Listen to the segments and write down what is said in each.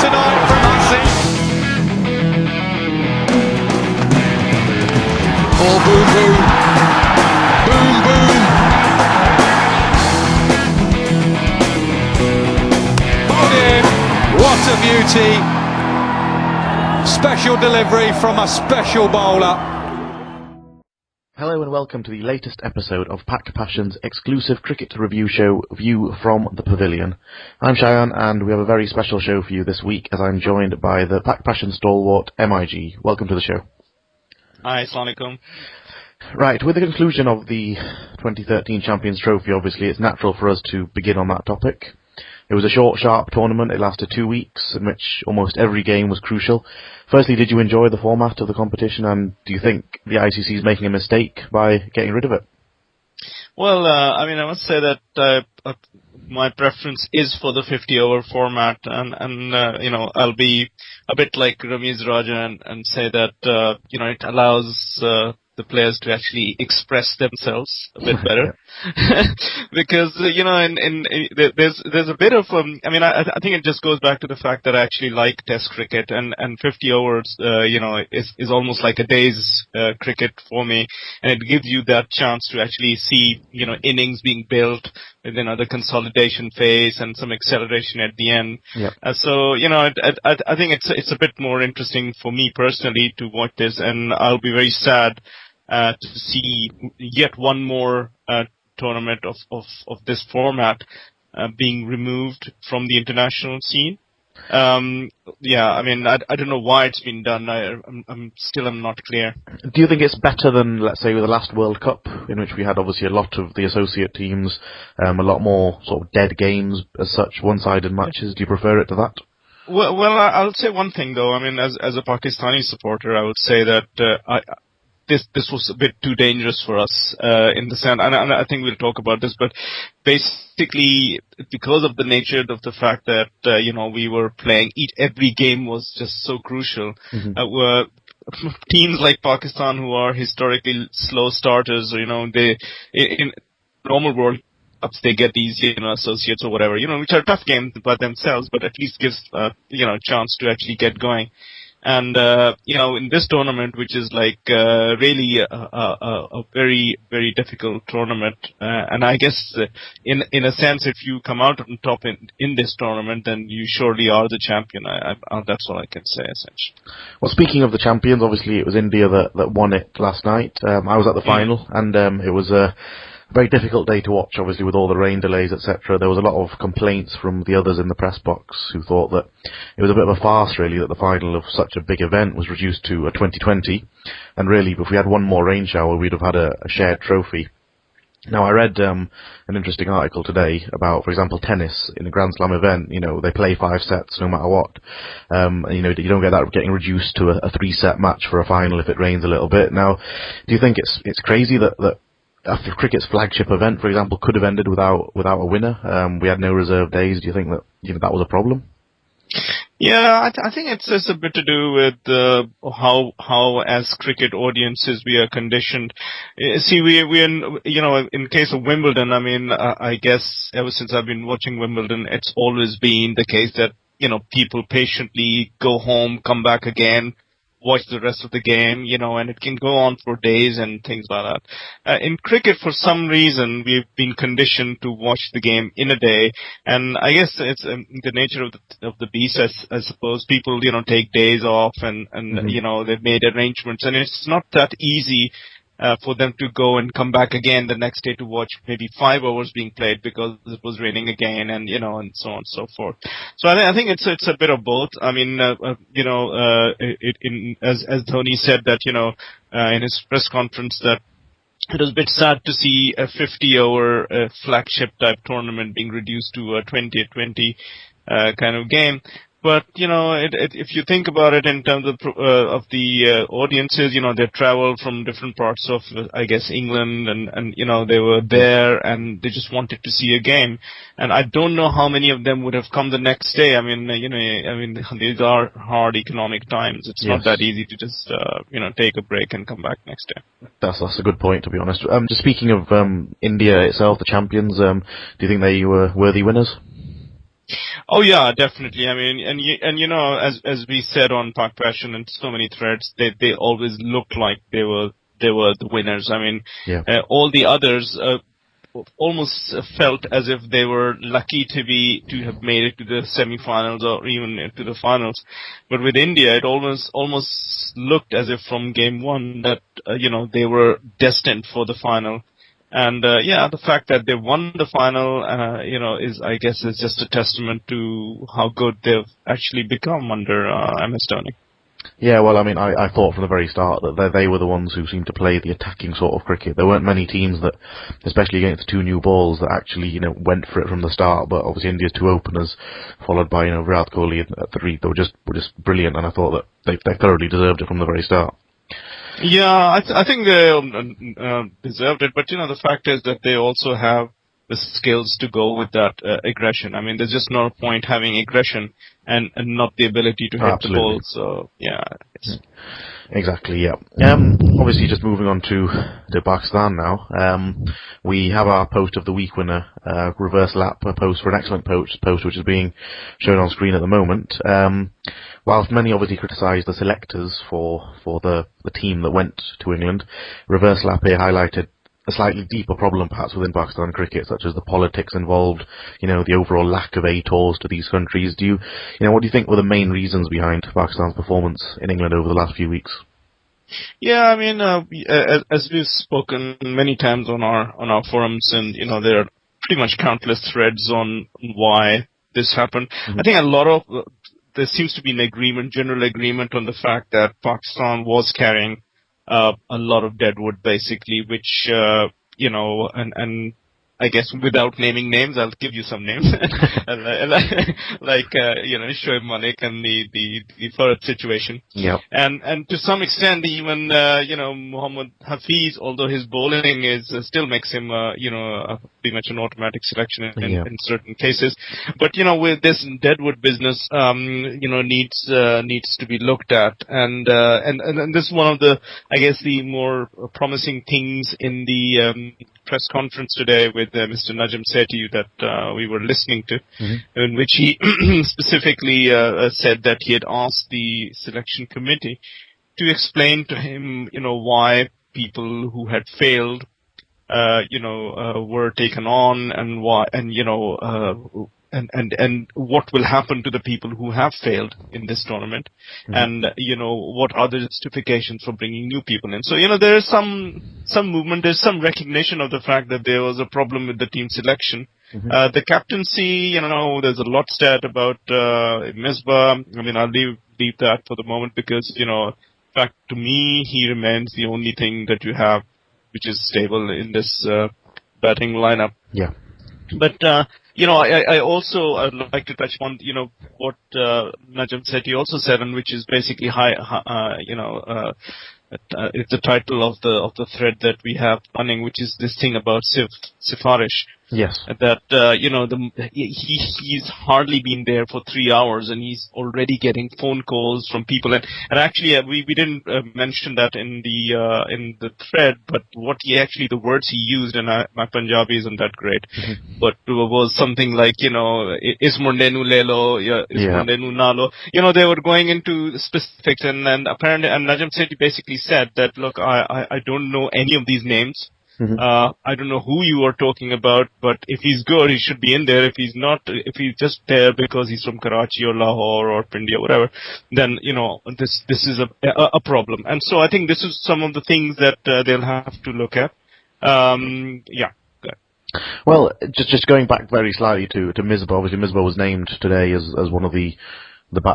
tonight from Hussey. Oh, boom, boom. Boom, boom. Oh, dear. What a beauty. Special delivery from a special bowler. Hello and welcome to the latest episode of Pack Passion's exclusive cricket review show, View from the Pavilion. I'm Cheyenne and we have a very special show for you this week as I'm joined by the Pack Passion stalwart MIG. Welcome to the show. Hi, Assalamualaikum. Right, with the conclusion of the 2013 Champions Trophy, obviously it's natural for us to begin on that topic. It was a short, sharp tournament. It lasted 2 weeks, in which almost every game was crucial. Firstly, did you enjoy the format of the competition, and do you think the ICC is making a mistake by getting rid of it? Well, I must say that my preference is for the 50-over format, and I'll be a bit like Ramiz Raja and say that it allows the players to actually express themselves a bit better. Because, there's a bit of, I think it just goes back to the fact that I actually like Test cricket and 50 overs, is almost like a day's cricket for me. And it gives you that chance to actually see, innings being built within the consolidation phase and some acceleration at the end. Yep. So, I think it's a bit more interesting for me personally to watch this, and I'll be very sad to see yet one more tournament of this format being removed from the international scene. I don't know why it's been done. I'm still not clear. Do you think it's better than, let's say, with the last World Cup, in which we had obviously a lot of the associate teams, a lot more sort of dead games as such, one-sided matches? Do you prefer it to that? Well, I'll say one thing though. As a Pakistani supporter, I would say that this was a bit too dangerous for us in the sense, and I think we'll talk about this, but basically because of the nature of the fact that we were playing, every game was just so crucial. Teams like Pakistan, who are historically slow starters, they in normal World Cups they get these associates or whatever, which are tough games by themselves, but at least gives a chance to actually get going. And, in this tournament, which is like, really a very, very difficult tournament, and I guess, in a sense, if you come out on top in this tournament, then you surely are the champion. That's all I can say, essentially. Well, speaking of the champions, obviously it was India that won it last night. I was at the final, and, it was a very difficult day to watch, obviously, with all the rain delays, etc. There was a lot of complaints from the others in the press box who thought that it was a bit of a farce, really, that the final of such a big event was reduced to a 2020. And really, if we had one more rain shower, we'd have had a shared trophy. Now, I read an interesting article today about, for example, tennis. In a Grand Slam event, they play 5 sets no matter what. You don't get that getting reduced to a 3-set match for a final if it rains a little bit. Now, do you think it's crazy that after cricket's flagship event, for example, could have ended without a winner? We had no reserve days. Do you think that that was a problem? Yeah, I think it's a bit to do with how as cricket audiences we are conditioned. See, we're in case of Wimbledon, I guess ever since I've been watching Wimbledon, it's always been the case that people patiently go home, come back again, watch the rest of the game, and it can go on for days and things like that. In cricket, for some reason, we've been conditioned to watch the game in a day, and I guess it's the nature of the beast. I suppose people, take days off, and they've made arrangements, and it's not that easy for them to go and come back again the next day to watch maybe 5 hours being played because it was raining again, and and so on and so forth. So I think it's a bit of both. As Dhoni said that in his press conference that it was a bit sad to see a 50-over flagship type tournament being reduced to a 20-20 kind of game. But, if you think about it in terms of the audiences, they travel from different parts of, I guess, England, and they were there and they just wanted to see a game. And I don't know how many of them would have come the next day. These are hard economic times. It's not that easy to just, take a break and come back next day. That's a good point, to be honest. Just speaking of India itself, the champions, do you think they were worthy winners? Oh yeah, definitely. I mean, and as we said on Park Passion and so many threads, they always looked like they were the winners. I mean, Yeah. all the others almost felt as if they were lucky to have made it to the semifinals or even to the finals. But with India, it almost looked as if from game one that they were destined for the final. And the fact that they won the final, is, I guess, is just a testament to how good they've actually become under MS Dhoni. Yeah, well, I mean, I thought from the very start that they were the ones who seemed to play the attacking sort of cricket. There weren't many teams that, especially against the two new balls, that actually, went for it from the start. But obviously India's two openers, followed by, Virat Kohli at three, they were just brilliant, and I thought that they thoroughly deserved it from the very start. Yeah, I think they deserved it, but the fact is that they also have the skills to go with that aggression. I mean, there's just no point having aggression and not the ability to hit Absolutely. the ball. So yeah. Exactly, yeah. Obviously, just moving on to Pakistan now. We have our post of the week winner, reverse lap post for an excellent post which is being shown on screen at the moment. Whilst many obviously criticise the selectors for the team that went to England, reverse lap here highlighted a slightly deeper problem perhaps within Pakistan cricket, such as the politics involved, the overall lack of A tours to these countries. What do you think were the main reasons behind Pakistan's performance in England over the last few weeks? Yeah, I mean, as we've spoken many times on our forums, and there are pretty much countless threads on why this happened. Mm-hmm. I think there seems to be an general agreement on the fact that Pakistan was carrying a lot of deadwood, basically, which and I guess without naming names, I'll give you some names, like Shoaib Malik and the Farad situation. Yeah. And to some extent, even Muhammad Hafiz, although his bowling is still makes him pretty much an automatic selection in certain cases. But with this deadwood business, needs to be looked at, and this is one of the, I guess, the more promising things in the press conference today with Mr. Najam Sethi that we were listening to, in which he specifically said that he had asked the selection committee to explain to him, why people who had failed, were taken on, and why, and what will happen to the people who have failed in this tournament, and what are the justifications for bringing new people in. So there is some movement, there's some recognition of the fact that there was a problem with the team selection. The captaincy, there's a lot said about Misbah. I mean, I'll leave that for the moment because in fact, to me, he remains the only thing that you have which is stable in this batting lineup. Yeah. But I also I'd like to touch on what Najam Sethi also said, and which is basically it's the title of the thread that we have running, which is this thing about Sifarish. Yes. That he's hardly been there for 3 hours, and he's already getting phone calls from people. And actually, we didn't mention that in the thread, but the words he used, and my Punjabi isn't that great, but was something like is Mondenu lelo, is Mondenu nalo. They were going into specifics, and apparently, and Najam Sethi basically said that, look, I don't know any of these names. I don't know who you are talking about, but if he's good, he should be in there. If he's not, if he's just there because he's from Karachi or Lahore or Pindi or whatever, then, this is a problem. And so I think this is some of the things that they'll have to look at. Yeah. Well, just going back very slightly to Misbah. Obviously, Misbah was named today as one of the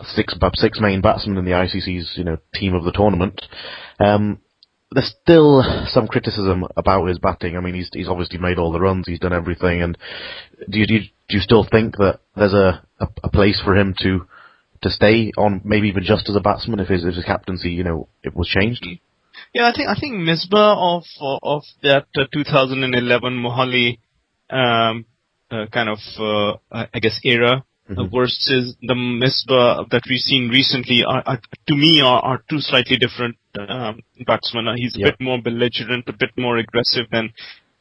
six main batsmen in the ICC's team of the tournament. There's still some criticism about his batting. I mean, he's obviously made all the runs, he's done everything. And do you still think that there's a place for him to stay on, maybe even just as a batsman, if his captaincy it was changed? Yeah, I think Misbah of that 2011 Mohali kind of I guess era versus the Misbah that we've seen recently to me are two slightly different batsmen. He's a bit more belligerent, a bit more aggressive than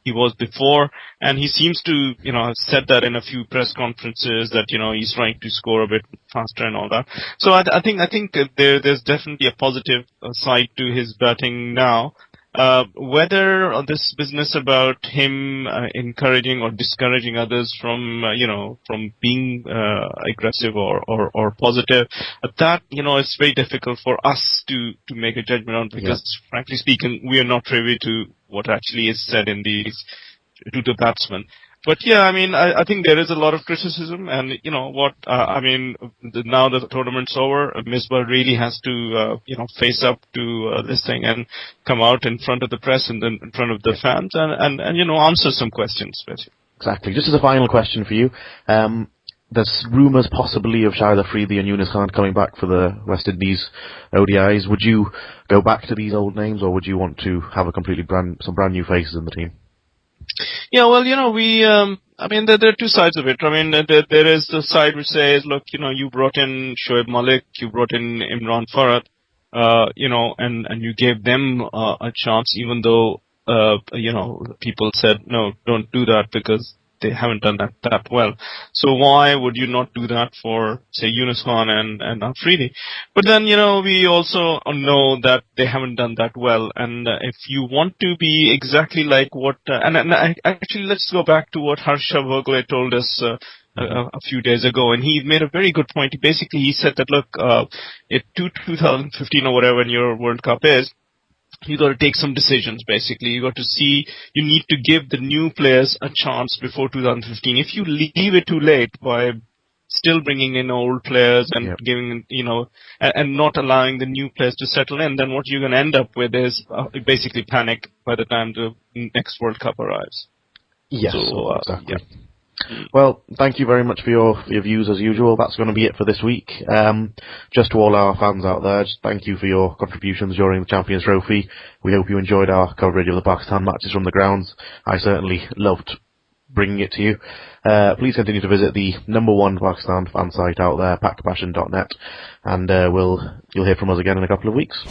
he was before, and he seems to, have said that in a few press conferences that, he's trying to score a bit faster and all that. So I think there's definitely a positive side to his batting now. Whether this business about him encouraging or discouraging others from, from being aggressive or positive, that, it's very difficult for us to make a judgment on, because frankly speaking, we are not privy to what actually is said in these to the batsmen. But yeah, I think there is a lot of criticism, and now the tournament's over, Misbah really has to, face up to this thing and come out in front of the press and then in front of the fans and answer some questions, basically. Exactly. Just as a final question for you, there's rumours possibly of Shahid Afridi and Yunus Khan coming back for the West Indies ODIs. Would you go back to these old names, or would you want to have a completely brand new faces in the team? Yeah, well, there are two sides of it. There is the side which says, look, you brought in Shoaib Malik, you brought in Imran Farhat, and you gave them a chance, even though, people said, no, don't do that because they haven't done that well. So why would you not do that for, say, Yunus Khan and Afridi? But then, we also know that they haven't done that well. And if you want to be exactly like what, actually, let's go back to what Harsha Vogle told us a few days ago, and he made a very good point. He said that, look, 2015 or whatever, when your World Cup is, you got to take some decisions, basically. You need to give the new players a chance before 2015. If you leave it too late by still bringing in old players and giving, and not allowing the new players to settle in, then what you're going to end up with is basically panic by the time the next World Cup arrives. Yes, exactly. Well, thank you very much for your views as usual. That's going to be it for this week. Just to all our fans out there, just thank you for your contributions during the Champions Trophy. We hope you enjoyed our coverage of the Pakistan matches from the grounds. I certainly loved bringing it to you. Please continue to visit the #1 Pakistan fan site out there, packpassion.net, and you'll hear from us again in a couple of weeks.